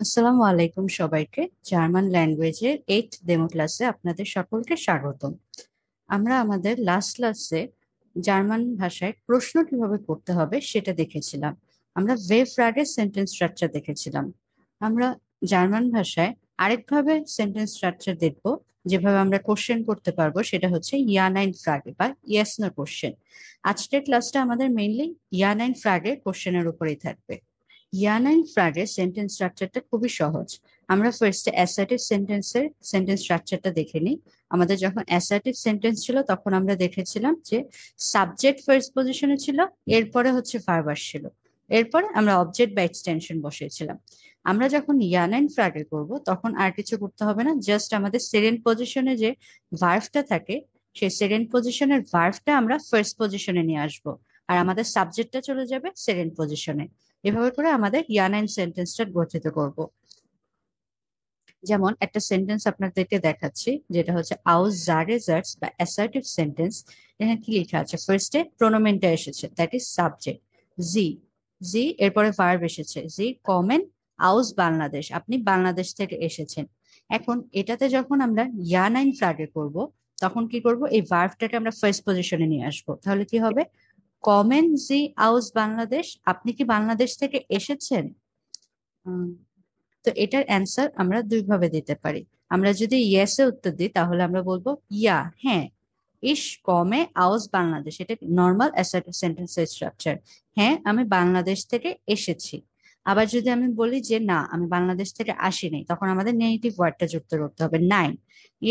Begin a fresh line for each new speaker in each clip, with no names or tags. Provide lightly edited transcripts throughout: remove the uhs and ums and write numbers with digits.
আসসালামু আলাইকুম সবাইকে। জার্মান ল্যাঙ্গুয়েজের 8th ডেমো ক্লাসে আপনাদের সকলকে স্বাগতম। আমরা আমাদের লাস্ট ক্লাসে জার্মান ভাষায় প্রশ্ন কিভাবে করতে হবে সেটা দেখেছিলাম। আমরা ভেভ ফ্রাগের সেন্টেন্স স্ট্রাকচার দেখেছিলাম। আমরা জার্মান ভাষায় আরেকভাবে সেন্টেন্স স্ট্রাকচার দেখবো, যেভাবে আমরা কোশ্চেন করতে পারবো, সেটা হচ্ছে ইয়া নাইন ফ্রাগে বা ইয়েস নো কোশ্চেন। আজকের ক্লাসটা আমাদের মেইনলি ইয়া নাইন ফ্রাগের কোশ্চেনের উপরেই থাকবে। ইয়ানাইন ফ্রাগের সেন্টেন্স স্ট্রাকচারটা খুবই সহজ। আমরা ফার্স্টে অ্যাসার্টিভ সেন্টেন্সের সেন্টেন্স স্ট্রাকচারটা দেখে নিই। আমাদের যখন অ্যাসার্টিভ সেন্টেন্স ছিল তখন আমরা দেখেছিলাম যে সাবজেক্ট ফার্স্ট পজিশনে ছিল, এরপরে হচ্ছে ভার্ব আসছিল, এরপরে আমরা অবজেক্ট বা এক্সটেনশন বসিয়েছিলাম। আমরা যখন ইয়ানাইন ফ্রাগে করব তখন আর কিছু করতে হবে না, জাস্ট আমাদের সেকেন্ড পজিশনে যে ভার্ভটা থাকে সেই সেকেন্ড পজিশনের ভার্ভটা আমরা ফার্স্ট পজিশনে নিয়ে আসবো, আর আমাদের সাবজেক্টটা চলে যাবে সেকেন্ড পজিশনে। এভাবে করে আমাদের ইয়ানাইন সেন্টেন্সটা গঠিত করব। যেমন একটা সেন্টেন্স আপনাদেরকে দেখাচ্ছি, যেটা হচ্ছে আউস জারেজার্স বা অ্যাসার্টিভ সেন্টেন্স। এখানে কি লেখা আছে? ফার্স্টে প্রোনোমেনটা এসেছে, দ্যাট ইজ সাবজেক্ট। জি, জি এরপরে ভার্ব এসেছে, জি কমেন আউস বাংলাদেশ, আপনি বাংলাদেশ থেকে এসেছেন। এখন এটাতে যখন আমরা ইয়ানাইন ফ্রাগে করব তখন কি করব, এই ভার্বটাকে আমরা ফার্স্ট পজিশনে নিয়ে আসবো। তাহলে কি হবে? কমেন জি আউস বাংলাদেশ, আপনি কি বাংলাদেশ থেকে এসেছেন? উম, তো এটার অ্যান্সার আমরা দুইভাবে দিতে পারি। আমরা যদি ইয়েসে উত্তর দিই তাহলে আমরা বলবো ইয়া, হ্যাঁ, ইস কমে আউস বাংলাদেশ, এটা নর্মাল অ্যাসার্টিভ সেন্টেন্সের স্ট্রাকচার। হ্যাঁ, আমি বাংলাদেশ থেকে এসেছি। আবার যদি আমি বলি যে না, আমি বাংলাদেশ থেকে আসিনি, তখন আমাদের নেগেটিভ ওয়ার্ডটা যুক্ত করতে হবে, নাইন।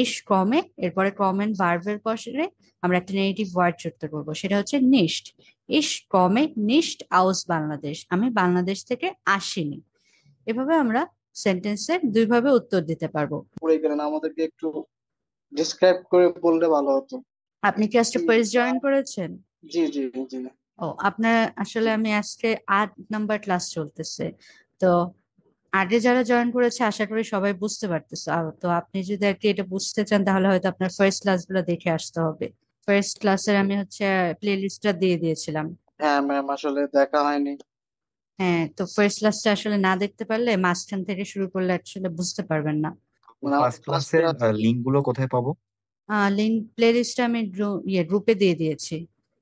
ইস কমে, এরপরে কমেন ভার্বের পরে আমরা একটা নেগেটিভ ওয়ার্ড যুক্ত করবো, সেটা হচ্ছে নিস্ট। ইস কমে নিস্ট আউস বাংলাদেশ, আমি বাংলাদেশ থেকে আসিনি। এভাবে আমরা সেন্টেন্সের দুইভাবে উত্তর দিতে পারবো।
পড়ে গেলেন, আমাদেরকে একটু ডিসক্রাইব করে বললে ভালো হতো।
আপনি কি আজকে
কি
ফার্স্ট
বা
জয়েন করেছেন?
জি জি জি।
ও, আপনার আসলে আমি আজকে 8 নাম্বার ক্লাস চলতেছে। তো আগে যারা জয়েন করেছে আশা করি সবাই বুঝতে পারতেছে। তো আপনি যদি আর কি এটা বুঝতে চান তাহলে হয়তো আপনার ফার্স্ট ক্লাসগুলো দেখে আসতে হবে। ফার্স্ট ক্লাসের আমি হচ্ছে প্লে লিস্টটা দিয়ে দিয়েছিলাম।
হ্যাঁ ম্যাম, আসলে দেখা হয়নি।
হ্যাঁ, তো ফার্স্ট ক্লাসটা আসলে না দেখতে পারলে মাঝখান থেকে শুরু করলে আসলে বুঝতে পারবেন না।
মানে
ফার্স্ট
আমাদের ফার্স্ট
ক্লাসের
ক্লাস।
লিঙ্ক গুলো কোথায় পাবো?
লিঙ্ক প্লে লিস্টটা আমি গ্রুপে দিয়ে দিয়েছি,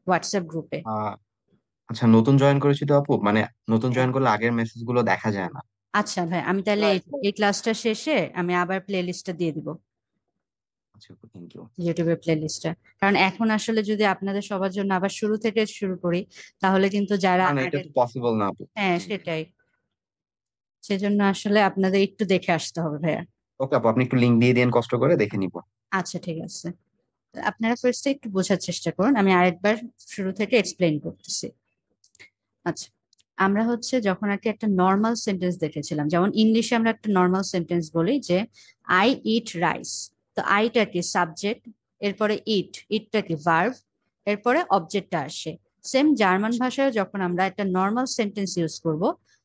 হোয়াটসঅ্যাপ গ্রুপে।
আহ, আচ্ছা, নতুন জয়েন করেছি তো আপু, মানে নতুন জয়েন করলে আগের মেসেজ গুলো দেখা যায় না।
আচ্ছা ভাই, আমি তাহলে এই
রাইট।
এই ক্লাসটা শেষে আমি আবার প্লে লিস্টটা দিয়ে দিব,
আচ্ছা আপু, থ্যাংক ইউ।
ইউটিউবের প্লে লিস্টটা। কারণ এখন আসলে যদি আপনাদের সবার জন্য আবার শুরু থেকে শুরু করি তাহলে কিন্তু যারা
না না, এটা
আগে।
তো পসিবল না আপু।
হ্যাঁ সেটাই, সেজন্য আসলে আপনাদের একটু দেখে আসতে হবে ভাইয়া।
ওকে আপু, আপনি একটু লিঙ্ক দিয়ে দিন, কষ্ট করে দেখে নিবো।
আচ্ছা ঠিক আছে, আপনারা ফার্স্টে একটু বোঝার চেষ্টা করুন, আমি আরেকবার শুরু থেকে এক্সপ্লেইন করতেছি। আচ্ছা, আমরা হচ্ছে যখন আর কি একটা নর্মাল সেন্টেন্স দেখেছিলাম, যেমন ইংলিশে আমরা একটা নর্মাল সেন্টেন্স বলি যে আই ইট রাইস। তো আইটা কি সাবজেক্ট, এরপরে ইটটা কি ভার্ব, এরপরে অবজেক্টটা আসে। সেম জার্মান ভাষায় যখন আমরা একটা নর্মাল সেন্টেন্স ইউজ করব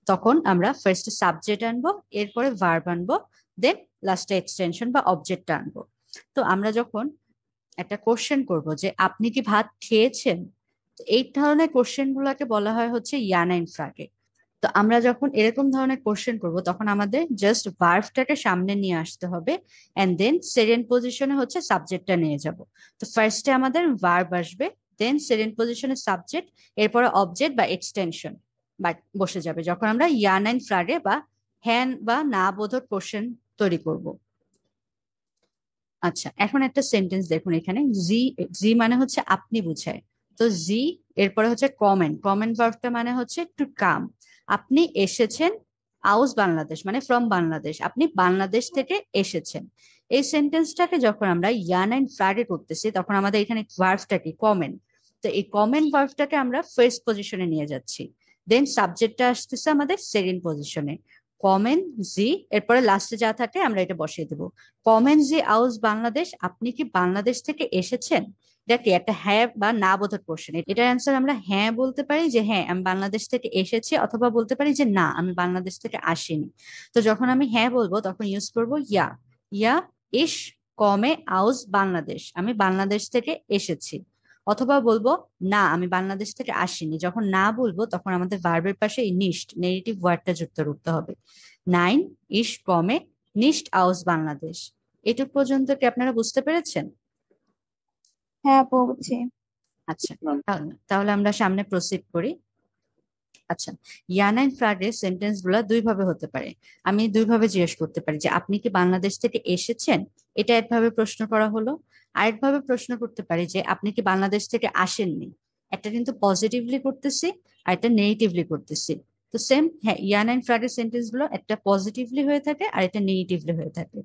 তখন আমরা ফার্স্টে সাবজেক্ট আনবো, এরপরে ভার্ব আনবো, দেন লাস্টে এক্সটেনশন বা অবজেক্টটা আনবো। তো আমরা যখন একটা কোশ্চেন করব যে আপনি কি ভাত খেয়েছেন, তো এই ধরনের কোশ্চেন গুলাকে বলা হয় হচ্ছে ইয়ানাইন ফ্রাগে। তো আমরা যখন এরকম ধরনের কোশ্চেন করব তখন আমাদের জাস্ট ভার্বটাকে সামনে নিয়ে আসতে হবে, এন্ড দেন সেকেন্ড পজিশনে হচ্ছে সাবজেক্টটা নিয়ে যাব। তো ফার্স্টে আমাদের ভার্ব আসবে, দেন সেকেন্ড পজিশনে সাবজেক্ট, এরপরে অবজেক্ট বা এক্সটেনশন বা বসে যাবে যখন আমরা ইয়ানাইন ফ্রাগে বা হ্যান বা না বোধক কোশ্চেন তৈরি করব। আচ্ছা, এখন একটা সেন্টেন্স দেখুন, এখানে জি, জি মানে হচ্ছে আপনি বুঝায়। তো জি এরপরে হচ্ছে কমেন্ট, কমেন্ট ভার্বটা মানে হচ্ছে টু কাম, আপনি এসেছেন। আউস বাংলাদেশ মানে ফ্রম বাংলাদেশ, আপনি বাংলাদেশ থেকে এসেছেন। এই সেন্টেন্সটাকে যখন আমরা ইয়ান এন্ড ফ্রাগে করতেছি তখন আমাদের এখানে ভার্বটা কি কমেন্ট। তো এই কমেন্ট ভার্বটাকে আমরা ফার্স্ট পজিশনে নিয়ে যাচ্ছি, দেন সাবজেক্টটা আসতেছে আমাদের সেকেন্ড পজিশনে। কমেন জি, এরপরে লাস্টে যা থাকে আমরা এটা বসিয়ে দেবো। কমেন জি আউস বাংলাদেশ, আপনি কি বাংলাদেশ থেকে এসেছেন। এটা কি একটা হ্যাঁ বা না বোধক কোশ্চেন, এটার অ্যান্সার আমরা হ্যাঁ বলতে পারি যে হ্যাঁ আমি বাংলাদেশ থেকে এসেছি, অথবা বলতে পারি যে না আমি বাংলাদেশ থেকে আসিনি। তো যখন আমি হ্যাঁ বলবো তখন ইউজ করব ইয়া, ইয়া ইস কমে আউস বাংলাদেশ, আমি বাংলাদেশ থেকে এসেছি। অথবা বলবো না আমি বাংলাদেশ থেকে আসিনি, যখন না বলবো তখন আমাদের ভার্বের পাশে এই নিস্ট নেগেটিভ ওয়ার্ডটা যুক্ত করতে হবে। 9 ইশ কমে নিস্ট আউস বাংলাদেশ। এটুক পর্যন্ত কি আপনারা বুঝতে পেরেছেন?
হ্যাঁ আপু বুঝছি।
আচ্ছা, তাহলে আমরা সামনে প্রসিড করি। আচ্ছা, ইয়ান এন্ড ফ্রাডের সেন্টেন্স গুলা দুই ভাবে হতে পারে। আমি দুই ভাবে জিজ্ঞেস করতে পারি যে আপনি কি বাংলাদেশ থেকে এসেছেন, এটা একভাবে প্রশ্ন করা হলো। আরেকভাবে প্রশ্ন করতে পারি যে আপনি কি বাংলাদেশ থেকে আসেননি। একটা কিন্তু পজিটিভলি করতেছি আর একটা নেগেটিভলি করতেছি। তো সেম, হ্যাঁ, ইয়ান এন্ড ফ্রাডের সেন্টেন্স গুলো একটা পজিটিভলি হয়ে থাকে আর একটা নেগেটিভলি হয়ে থাকে।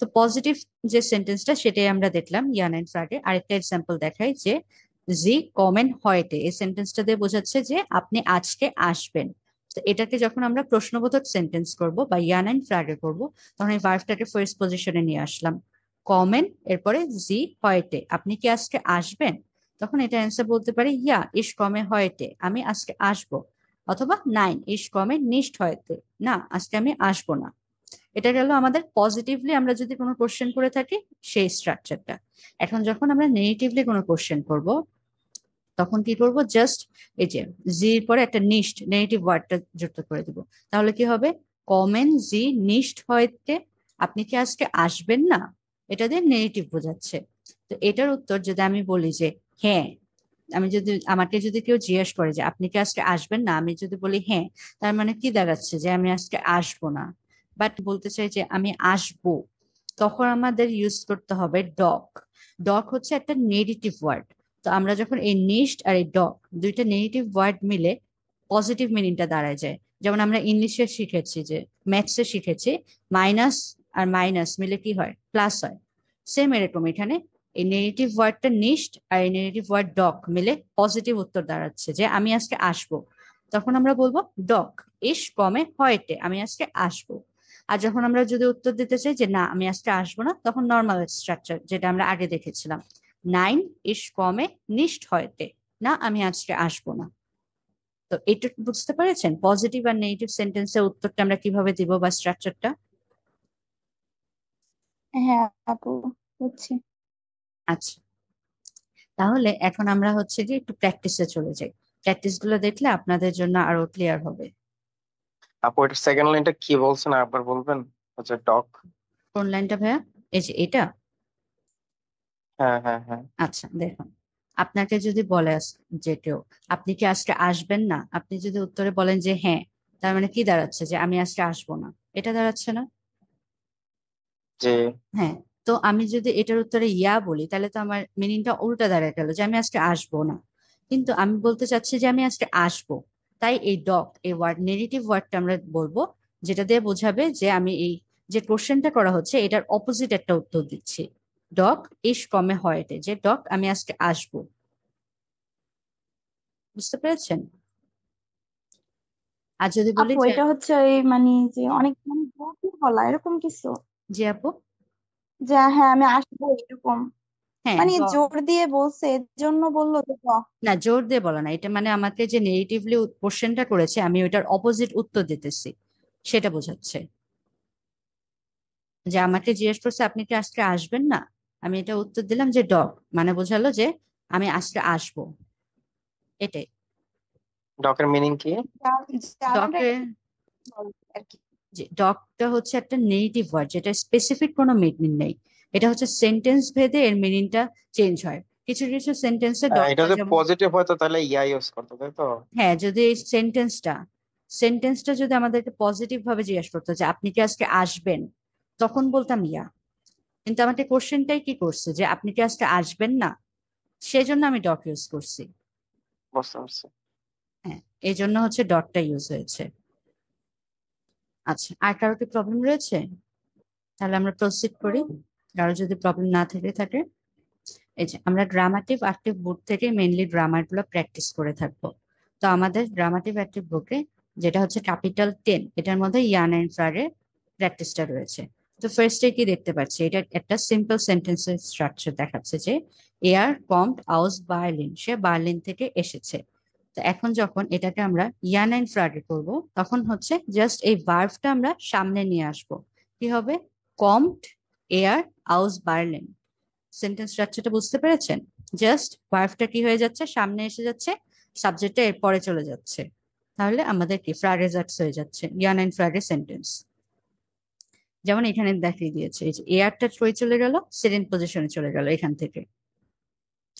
তো পজিটিভ যে সেন্টেন্সটা সেটাই আমরা দেখলাম ইয়ান এন্ড ফ্রাডে। আরেকটা এক্সাম্পল দেখাই যে জি কমেন হয়টে, এই সেন্টেন্সটা দিয়ে বোঝাচ্ছে যে আপনি আজকে আসবেন। তো এটাকে যখন আমরা প্রশ্নবোধক সেন্টেন্স করব বা ইয়ান এন্ড ফ্রাগে করব, তখন এই ভার্বটাকে ফার্স্ট পজিশনে নিয়ে আসলাম। কমেন এরপরে জি হয়টে, আপনি কি আজকে আসবেন? তখন এটা অ্যান্সার বলতে পারি ইয়া ইস কমে হয়টে, আমি আজকে আসবো। অথবা নাইন ইস কমে নিস্ট হয়তে, না আজকে আমি আসবো না। এটা গেল আমাদের পজিটিভলি আমরা যদি কোনো কোশ্চেন করে থাকি সেই স্ট্রাকচারটা। এখন যখন আমরা নেগেটিভলি কোনো কোশ্চেন করব, তখন কি করব, জাস্ট এই যে জির পরে একটা নিস্ট নেগেটিভ ওয়ার্ডটা যুক্ত করে দিব। তাহলে কি হবে, কমেন জি নিস্ট হইতে, আপনি কি আজকে আসবেন না, এটা দিয়ে নেগেটিভ বোঝাচ্ছে। তো এটার উত্তর যদি আমি বলি যে হ্যাঁ, আমি যদি আমাকে যদি কেউ জিজ্ঞেস করে যে আপনি কি আজকে আসবেন না, আমি যদি বলি হ্যাঁ, তার মানে কি দাঁড়াচ্ছে যে আমি আজকে আসবো না। বাট বলতে চাই যে আমি আসবো, তখন আমাদের ইউজ করতে হবে ডক। ডক হচ্ছে একটা নেগেটিভ ওয়ার্ড। তো আমরা যখন এই নিস্ট আর এই ডক দুইটা নেগেটিভ ওয়ার্ড মিলে পজিটিভ মিনিংটা দাঁড়ায় যায়। যেমন আমরা ইংলিশে শিখেছি, যে ম্যাথসে শিখেছি, মাইনাস আর মাইনাস মিলে কি হয়, প্লাস হয়। সেম এরকম এখানে এই নেগেটিভ ওয়ার্ডটা নিস্ট আর এই নেগেটিভ ওয়ার্ড ডক মিলে পজিটিভ উত্তর দাঁড়াচ্ছে যে আমি আজকে আসবো। তখন আমরা বলবো ডক ইস কমে হয়টে, আমি আজকে আসবো। আর যখন আমরা যদি উত্তর দিতে চাই যে না আমি আজকে আসবো না, তখন নর্মাল স্ট্রাকচার যেটা আমরা আগে দেখেছিলাম, নাইন ইস কমে নিস্ট হয়তে, না আমি আজকে আসবো না। তো এটা বুঝতে পেরেছেন পজিটিভ আর নেগেটিভ সেন্টেন্সের উত্তরটা আমরা কিভাবে দিব বা স্ট্রাকচারটা?
হ্যাঁ আপু বুঝছি।
আচ্ছা, তাহলে এখন আমরা হচ্ছে যে একটু প্র্যাকটিসে চলে যাই। প্র্যাকটিস গুলো দেখলে আপনাদের জন্য আরো ক্লিয়ার হবে।
আপু এটা সেকেন্ড লাইনটা কি বলছেন আবার বলবেন? আচ্ছা ডক।
কোন লাইনটা ভাইয়া? এই যে এটা।
হ্যাঁ হ্যাঁ হ্যাঁ।
আচ্ছা দেখুন, আপনাকে যদি বলে যে কেউ আপনি কি আজকে আসবেন না, আপনি যদি উত্তরে বলেন যে হ্যাঁ, তার মানে কি দাঁড়াচ্ছে যে আমি আজকে আসবো না, এটা দাঁড়াচ্ছে না?
যে
হ্যাঁ। তো আমি যদি এটার উত্তরে ইয়া বলি, তাহলে তো আমার মিনিংটা উল্টা দাঁড়ায় গেল যে আমি আজকে আসবো না। কিন্তু আমি বলতে চাচ্ছি যে আমি আজকে আসবো, তাই এই ডক এই ওয়ার্ড নেগেটিভ ওয়ার্ডটা আমরা বলবো, যেটা দিয়ে বোঝাবে যে আমি এই যে কোশ্চেনটা করা হচ্ছে এটার অপোজিট একটা উত্তর দিচ্ছি। ডক ইস কমে হয়টে, যে ডক আমি আজকে আসবো। বুঝতে পেরেছেন? আর যদি বলি
আপু
যে,
এটা হচ্ছে ওই মানে যে অনেক মানে জোর দিয়ে বলা এরকম কিছু,
জি আপু,
যে হ্যাঁ আমি আসবো এরকম,
হ্যাঁ
মানে জোর দিয়ে বলছে এর জন্য বললো যে
না জোর দিয়ে বলা না, এটা মানে আমাকে যে নেগেটিভলি কোশ্চেনটা করেছে আমি ওইটার অপোজিট উত্তর দিতেছি, সেটা বোঝাচ্ছে। যে আমাকে জিজ্ঞেস করছে আপনি কি আজকে আসবেন না, আমি এটা উত্তর দিলাম যে ডগ, মানে বোঝালো যে আমি আজকে আসবো, এটাই।
ডকের মিনিং কি?
ডকে,
আর কি।
যে ডগটা হচ্ছে একটা নেগেটিভ ওয়ার্ড, যেটা স্পেসিফিক কোনো মিনিং নেই। এটা হচ্ছে সেন্টেন্স ভেদে এর মিনিংটা চেঞ্জ হয়। কিছু কিছু সেন্টেন্সে
এটা
ডগটা
যদি
যেমন,
পজিটিভ হয় তো তাহলে ইয়া ইউজ করতে, তাই তো?
হ্যাঁ, যদি এই সেন্টেন্সটা যদি আমাদেরকে পজিটিভ ভাবে জিজ্ঞেস করতো যে আপনি কি আজকে আসবেন, তখন বলতাম ইয়া। কিন্তু আমাকে কোশ্চেনটাই কি করছে যে আপনি কি আজকে আসবেন না, সেই জন্য আমি ডট ইউজ করছি।
বুঝতে পারছি।
হ্যাঁ, এই জন্য হচ্ছে ডটটা ইউজ হয়েছে। আচ্ছা, আর কারো কি প্রবলেম রয়েছে? তাহলে আমরা প্রসিড করি, কারো যদি প্রবলেম না থেকে থাকে। এই যে আমরা ড্রামাটিভ অ্যাক্টিভ বুক থেকে মেইনলি গ্রামার গুলো প্র্যাকটিস করে থাকবো। তো আমাদের ড্রামাটিভ অ্যাক্টিভ বুকে যেটা হচ্ছে ক্যাপিটাল 10, এটার মধ্যে ইয়ান এন্ড ফ্রারের প্র্যাকটিসটা রয়েছে। তো ফার্স্টে কি দেখতে পাচ্ছি, এটা একটা সিম্পল সেন্টেন্সের স্ট্রাকচার দেখাচ্ছে যে এয়ার কমড আউস বার্লিন, সে বার্লিন থেকে এসেছে। তো এখন যখন এটাকে আমরা ইয়ান এন্ড ফ্রারে করব, তখন হচ্ছে জাস্ট এই ভার্বটা আমরা সামনে নিয়ে আসব। কি হবে, কমড এয়ার আউস বার্লিন। সেন্টেন্স স্ট্রাকচারটা বুঝতে পেরেছেন? জাস্ট ভার্বটা কি হয়ে যাচ্ছে, সামনে এসে যাচ্ছে, সাবজেক্টটা এর পরে চলে যাচ্ছে। তাহলে আমাদের কি ফ্রারেজার্টস হয়ে যাচ্ছে, ইয়ান এন্ড ফ্রারে সেন্টেন্স। যেমন এখানে দেখিয়ে দিয়েছে, এই যে এয়ারটা কই চলে গেল, সেকেন্ড পজিশনে চলে গেল এখান থেকে।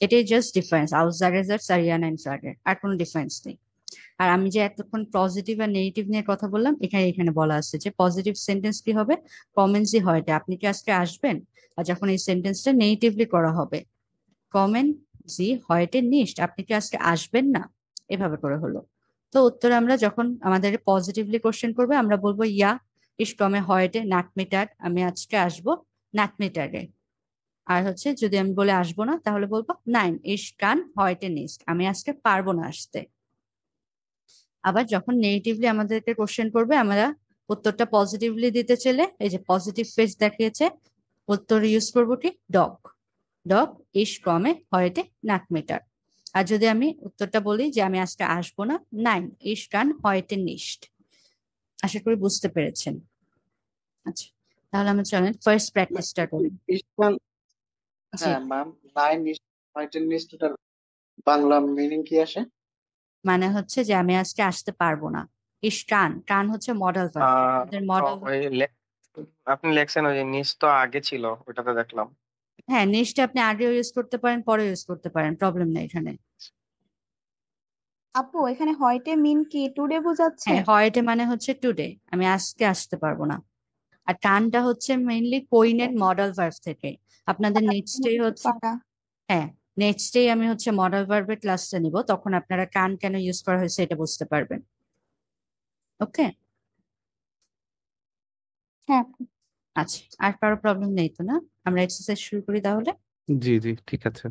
এটাই জাস্ট ডিফারেন্স আউটসাইডার্স আর ইয়ান ইনসাইডার, আর কোনো ডিফারেন্স নেই। আর আমি যে এতক্ষণ পজিটিভ আর নেগেটিভ নিয়ে কথা বললাম, এখানে এখানে বলা আছে যে পজিটিভ সেন্টেন্স কি হবে, কমেন্সি হয়, আপনি কি আজকে আসবেন। আর যখন এই সেন্টেন্সটা নেগেটিভলি করা হবে, কমেন জি হয়টে নিশ্ট, আপনি কি আজকে আসবেন না, এভাবে করে হলো। তো উত্তরে আমরা যখন আমাদের পজিটিভলি কোশ্চেন করবে আমরা বলবো ইয়া ইস কমে হয়টে নাটমিটার, আমি আজকে আসবো নাটমিটারে। আর হচ্ছে যদি আমি বলে আসবো না, তাহলে বলবো নাইন ইস কান হয়টে নিস্ট, আমি আজকে পারবো না আসতে। আবার যখন নেগেটিভলি আমাদেরকে কোশ্চেন করবে, আমরা উত্তরটা পজিটিভলি দিতে চাইলে এই যে পজিটিভ ফেস দেখিয়েছে, উত্তর ইউজ করবো কি ডগ, ডগ ইস কমে হয়টে নাটমিটার। আর যদি আমি উত্তরটা বলি যে আমি আজকে আসবো না, নাইন ইস কান হয়টে নিস্ট। আশা করি বুঝতে পেরেছেন। আচ্ছা, তাহলে আমরা চলেন ফার্স্ট প্র্যাকটিসটা করি।
ইস্টার্ন,
জি,
হ্যাঁ ম্যাম, নাইন হয়টেন নিস্টটার বাংলা মিনিং কি আসে?
মানে হচ্ছে যে আমি আজকে আসতে পারবো না। ইস কান, কান হচ্ছে মডেল ভার্ব, আমাদের মডেল।
ওই আপনি লেখছেন ওই যে নিচ তো আগে ছিল, ওটাতে দেখলাম।
হ্যাঁ, নিশ্চটা আপনি আগেও ইউজ করতে পারেন, পরে ইউজ করতে পারেন, প্রবলেম নেই এখানে।
আপু এখানে হয়টে মিন কি টুডে বোঝাচ্ছে?
হ্যাঁ, হয়টে মানে হচ্ছে টুডে, আমি আজকে আসতে পারবো না। আর টানটা হচ্ছে মেইনলি কোইনের মডেল ভার্ব থেকে। আপনাদের নেক্সট ডে হচ্ছে,
পারা।
হ্যাঁ নেক্সট ডে আমি হচ্ছে মডেল ভার্বের ক্লাসটা নিব, তখন আপনারা কান কেন ইউজ করা হয়েছে এটা বুঝতে পারবেন। ওকে,
হ্যাঁ আপু।
আচ্ছা, আর কারো প্রবলেম নেই তো না? আমরা এক্সারসাইজ শুরু করি তাহলে।
জি জি ঠিক আছে।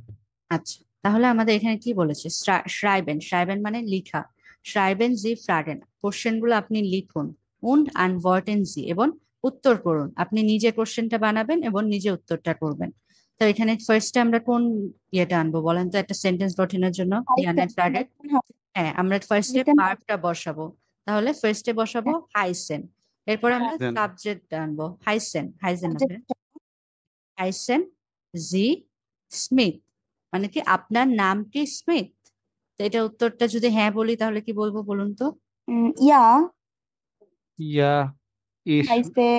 আচ্ছা, তাহলে আমাদের এখানে কি বলেছে, শ্রাইবেন, শ্রাইবেন মানে লিখা, শ্রাইবেন জি ফ্রাগেন, কোশ্চেন গুলো আপনি লিখুন, উন্ড আনওয়ার্টেন জি, এবং উত্তর করুন। আপনি নিজে কোশ্চেনটা বানাবেন এবং নিজে উত্তরটা করবেন। তো এখানে ফার্স্টে আমরা কোন ইয়েটা আনবো বলেন তো, একটা সেন্টেন্স গঠনের জন্য ইয়ানের ফ্রাগেন। হ্যাঁ, আমরা ফার্স্টে ভার্বটা বসাবো, তাহলে ফার্স্টে বসাবো হাইসেন, এরপর আমরা
Then
সাবজেক্ট আনবো হাইসেন, হাইসেন হবে হাইসেন জি স্মিথ, মানে কি আপনার নাম কি স্মিথ। তো এটা উত্তরটা যদি হ্যাঁ বলি তাহলে কি বলবো বলুন তো?
ইয়া
ja, ich,
হাইসে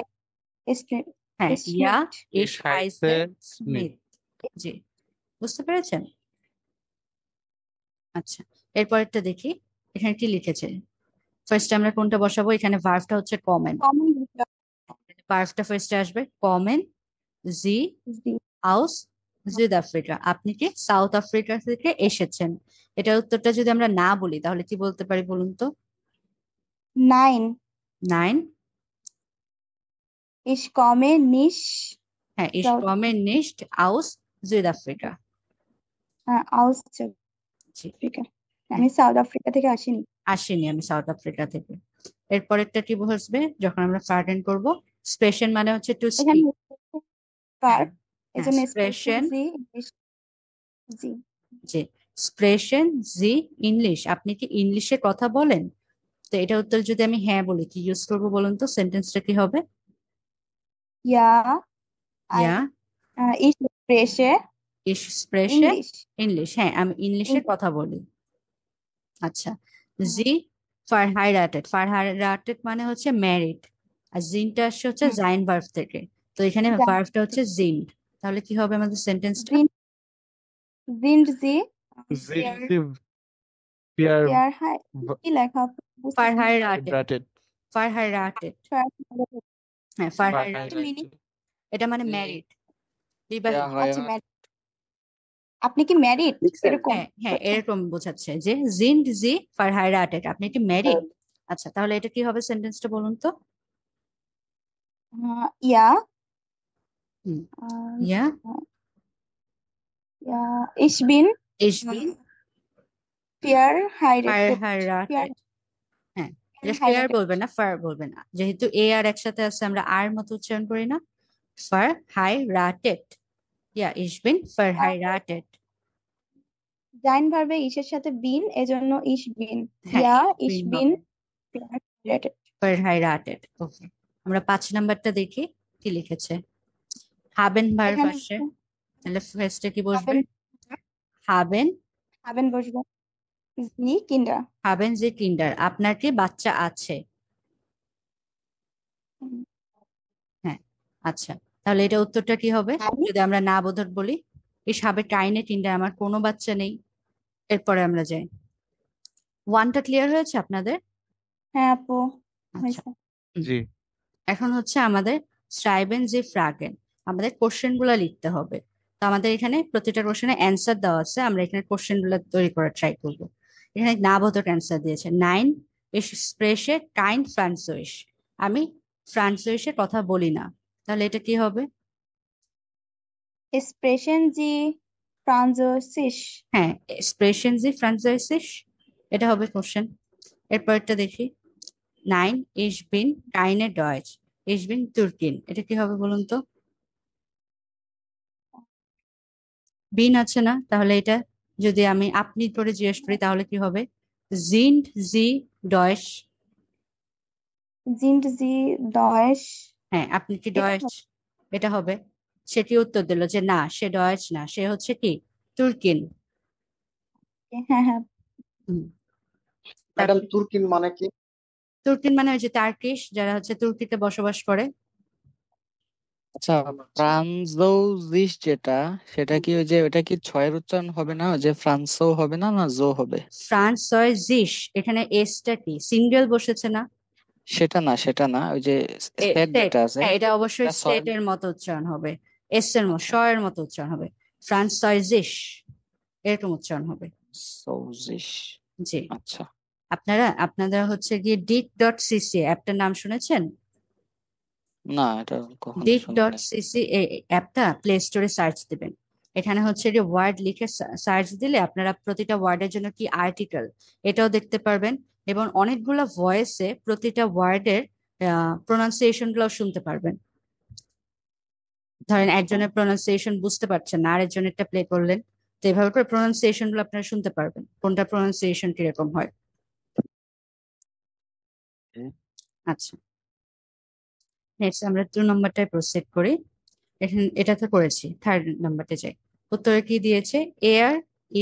হ্যাঁ, ইয়া
স্মিথ।
ইশ
ich
হাইসে
heiße
স্মিথ।
Smith.
জি, বুঝতে পেরেছেন? আচ্ছা, এরপরেরটা দেখি এখানে কি লিখেছে। ফার্স্ট আমরা কোনটা বসাবো, এখানে ভার্বটা হচ্ছে কমেন,
কমন
ভার্বটা ফার্স্টে আসবে কমেন জি আউস সাউথ আফ্রিকা, আপনি কি সাউথ আফ্রিকা থেকে এসেছেন। এটার উত্তরটা যদি আমরা না বলি তাহলে কি বলতে পারি বলুন তো?
নাইন
নাইন,
ইস কমে নিশ
হ্যাঁ ich
south
komme nicht aus Südafrika।
আউস
জি,
আফ্রিকা। আমি সাউথ আফ্রিকা থেকে আসিনি।
আসিনি আমি সাউথ আফ্রিকা থেকে। এরপরেরটা কি বসবে যখন আমরা ফার্ডেন করব, স্পেশন মানে হচ্ছে টু
এখানে
স্পিক।
ভার্ব এজন্য
স্পেশন
স্পেশাল জি ইংলিশ জি
জি, স্পেশন জি ইংলিশ, আপনি কি ইংলিশে কথা বলেন। তো এটা উত্তর যদি আমি হ্যাঁ বলি কি ইউজ করবো বলুন তো, সেন্টেন্সটা কি হবে?
ইয়া
ইয়া
ইস স্প্রেশে
ich spreche
ইংলিশ
English, হ্যাঁ আমি ইংলিশে কথা বলি। আচ্ছা, জি ফারহাইরাটেড, ফারহাইরাটেড মানে হচ্ছে ম্যারিড, আর জিনটা আসছে হচ্ছে জাইন ভার্ব থেকে, তো এখানে ভার্বটা হচ্ছে জিন্ড, তাহলে কি হবে আমাদের সেন্টেন্সটা?
জিন্ড জি
Sind Sie wir
পেয়ার হাই কি লেখা
ফারহাইরাটেড,
verheiratet?
ফারহাইরাটেড, হ্যাঁ ফারহাইরাটেড,
মিনিং
এটা মানে ম্যারিড, বিবাহিত।
আচ্ছা আপনি কি ম্যারিড এরকম?
হ্যাঁ হ্যাঁ, এরকম বোঝাচ্ছে যে জিন্ড জি ফারহাইরাটেড, আপনি কি ম্যারিড। আচ্ছা, তাহলে এটা কি হবে সেন্টেন্সটা বলুন তো?
ইয়া
হুম, ইয়া
ইয়া ইস বিন
ich bin
পেয়ার হাইরেটেড
verheiratet, হ্যাঁ এটা ফেয়ার বলবে না, ফার বলবে না, যেহেতু এ আর একসাথে আছে আমরা আর মতো উচ্চারণ করি না। verheiratet, ja ich bin verheiratet।
Zain ভার্বে ইসের সাথে বিন এজন্য ইস বিন
হ্যাঁ,
ইয়া
ich
ইস
bin
বিন
হবে verheiratet। ওকে, আমরা 5 নাম্বারটা দেখি কি লিখেছে। haben ভার্ব
এখানে
আসে, তাহলে ফার্স্টে কি বসবে? haben,
হাবেন বসবে জি কিন্ডার
haben Sie Kinder, আপনার কি বাচ্চা আছে। হ্যাঁ, আচ্ছা, তাহলে এটা উত্তরটা কি হবে
আমি
যদি আমরা না বোধক বলি? এই সাবে কাইনে টিন্ডার আমার কোনো বাচ্চা নেই। এরপরে আমরা যাই। ওয়ানটা ক্লিয়ার হয়েছে আপনাদের?
হ্যাঁ আপু,
আচ্ছা,
হয়েছে।
হুম।
জি
এখন হচ্ছে আমাদের schreiben Sie Fragen, আমাদের কোশ্চেন গুলা লিখতে হবে। তো আমাদের এখানে প্রতিটা কোশ্চেনে অ্যান্সার দেওয়া আছে, আমরা এখানে কোশ্চেন গুলা তৈরি করার ট্রাই করব। এখানে না বোধক অ্যান্সার দিয়েছে, nine ich spreche kein Französisch, আমি ফ্রান্সোইসের কথা বলি না। তাহলে এটা কি হবে?
Sprechen Sie Französisch?
হ্যাঁ, sprechen Sie Französisch, এটা হবে কোশ্চেন। এরপরটা দেখি, nine ich bin keine Deutsch, ich bin Türkin, এটা কি হবে বলুন তো? বিন আছে না, তাহলে এটা যদি আমি আপনি করে জিজ্ঞেস করি তাহলে কি হবে? sind Sie Deutsch?
Sind Sie Deutsch?
হ্যাঁ, আপনি কি
এটা
ডয়েচ, এটা হবে। সে কি উত্তর দিল যে না, সে ডয়েচ না, সে হচ্ছে কি তুর্কিন।
হ্যাঁ হ্যাঁ।
হুম,
ম্যাডাম
তারপর
তুর্কিন মানে কি?
তুর্কিন মানে ওই যে টার্কিশ, যারা হচ্ছে তুর্কিতে বসবাস করে।
আচ্ছা, ফ্রান্সোজিস যেটা, সেটা কি ওই যে ওটা কি ছয়ের উচ্চারণ হবে না, ওই যে ফ্রান্সও হবে না, না জো হবে?
ফ্রান্সয়েজিস, এখানে এসটা কি সিঙ্গেল বসেছে না?
সেটা না, সেটা না, ওই যে সেট
সেট,
যেটা আছে
হ্যাঁ এটা অবশ্যই
এটা ছয়।
সেটের মতো উচ্চারণ হবে, এস এর মতো, শ
আচ্ছা,
এর মতো উচ্চারণ হবে। ফ্রান্সয়েজিস এরকম উচ্চারণ হবে।
সৌজিস।
জি।
আচ্ছা,
আপনারা হচ্ছে গিয়ে ডিক ডট সিসি অ্যাপটার নাম শুনেছেন?
না এটা কখনো
ডিক
শুনি
ডট
নাই।
সিসি এই অ্যাপটা প্লে স্টোরে সার্চ দিবেন। এখানে হচ্ছে যে ওয়ার্ড লিখে সার্চ দিলে আপনারা প্রতিটা ওয়ার্ডের জন্য কি আর্টিকেল এটাও দেখতে পারবেন, এবং অনেকগুলো ভয়েসে প্রতিটা ওয়ার্ডের প্রোনাউন্সিয়েশন গুলো শুনতে পারবেন। ধরেন
আচ্ছা,
একজনের প্রোনাউন্সিয়েশন বুঝতে পারছেন না, আরেকজনেরটা প্লে করলেন, তো এভাবে করে প্রোনাউন্সিয়েশন গুলো আপনারা শুনতে পারবেন, কোনটা প্রোনাউন্সিয়েশন কিরকম হয়। আচ্ছা, নেক্সট আমরা 2 নম্বরটায় প্রসিড করি। এটা তো করেছি, 3rd নাম্বারটা যাই। উত্তরে কি দিয়েছে? এয়ার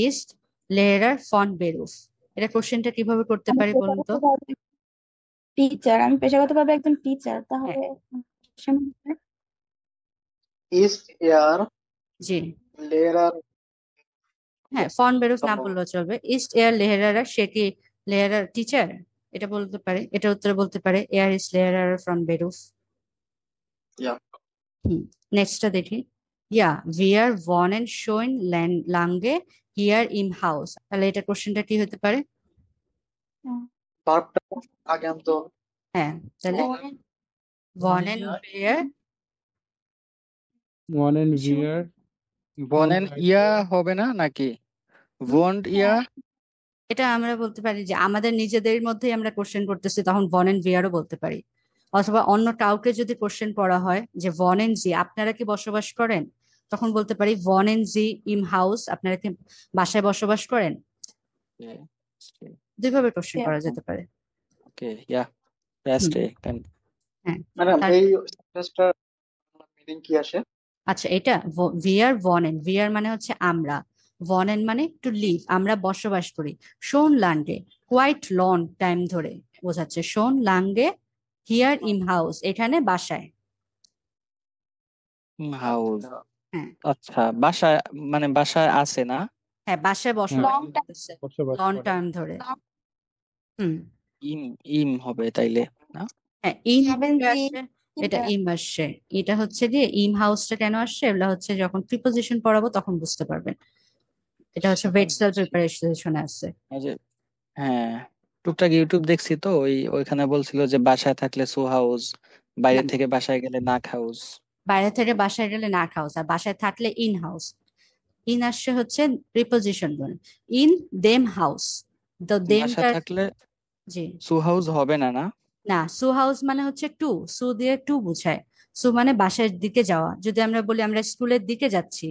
ইস্ট লেহরার ফন বেরুফ, এটা কোশ্চেনটা কিভাবে করতে
আমি
পারি বলুন তো?
পেশাগতভাবে টিচার, আমি পেশাগতভাবে একজন টিচার,
হ্যাঁ,
তাহলে সমস্যা
ইস্ট এয়ার
জি,
লেরার
হ্যাঁ ফন বেরুফ না
সম্ভব।
বললেও চলবে। ইস্ট এয়ার লেহরারা, সে কি লেহরার টিচার, এটা বলতে পারে। এটা উত্তরে বলতে পারে এয়ার ইস্ট লেহরার ফ্রম বেরুফ।
ইয়া
নেক্সটটা দেখি, ইয়া উই আর ওয়ান এন্ড শোইন লাঙ্গে হিয়ার ইম হাউস, তাহলে এটা কোশ্চেনটা কি হতে পারে?
ভার্বটা আগে আনতো।
হ্যাঁ, তাহলে ওয়ান এন্ড হিয়ার,
ওয়ান এন্ড ভিয়ার
বনেন ইয়া হবে না নাকি? ভন্ড ইয়া।
এটা আমরা বলতে পারি যে আমাদের নিজেদের মধ্যেই আমরা কোশ্চেন করতেছি, তখন ভন এন্ড ভিয়ারও বলতে পারি। অথবা অন্য কাউকে যদি কোশ্চেন করা হয় যে ভন এন্ড জি আপনারা কি বসবাস করেন, তখন বলতে পারি ভন এন্ড জি ইম হাউস, আপনারা কি বাসায় বসবাস করেন। দুইভাবে কোশ্চেন করা যেতে পারে।
ওকে, ইয়া জাস্ট
হুম,
এ
হ্যাঁ।
ম্যাডাম
তার-
এই সেন্টেন্সটার মিনিং কি আসে?
আচ্ছা, এটা ভিয়ার ভন এন্ড, ভিয়ার মানে হচ্ছে আমরা, ভন এন্ড মানে টু লিভ, আমরা বসবাস করি। শোন লাঙ্গে কোয়াইট লং টাইম ধরে বোঝাচ্ছে, শোন লাঙ্গে হিয়ার ইম হাউস, এখানে বাসায়।
হাউস।
হ্যাঁ,
আচ্ছা, বাসায় মানে বাসায় আছে না?
হ্যাঁ বাসায়
হ্যাঁ
বসবাস
লং টাইম।
করতেছে
বসবাস
লং
করে।
টাইম ধরে। হুম,
ইম ইম হবে তাইলে না?
হ্যাঁ ইন
হবেন জি
আসছে, এটা ইম আসছে। এটা হচ্ছে দিয়ে ইম হাউসটা কেন আসছে, এগুলা হচ্ছে যখন প্রিপোজিশন পড়াবো তখন বুঝতে পারবেন। এটা হচ্ছে ভেটসেল প্রিপারেশনে আছে।
ওই যে, হ্যাঁ, টুকটাক ইউটিউব দেখছি তো, ওইখানে বলছিল যে বাসায় থাকলে সু হাউস,
না,
বাইরে থেকে বাসায় গেলে নাক হাউস।
বাইরে থেকে বাসায় গেলে না হাউস, আর বাসায় থাকলে ইন হাউস। ইন আসছে হচ্ছে প্রিপোজিশন গুণ, ইন দেম হাউস, তো
বাসায়
দেমটার,
থাকলে
জি
সু হাউস হবে না, না?
না, সু হাউস মানে হচ্ছে টু, সু দিয়ে টু বুঝায়। সু মানে বাসার দিকে যাওয়া, যদি আমরা বলি আমরা স্কুলের দিকে যাচ্ছি,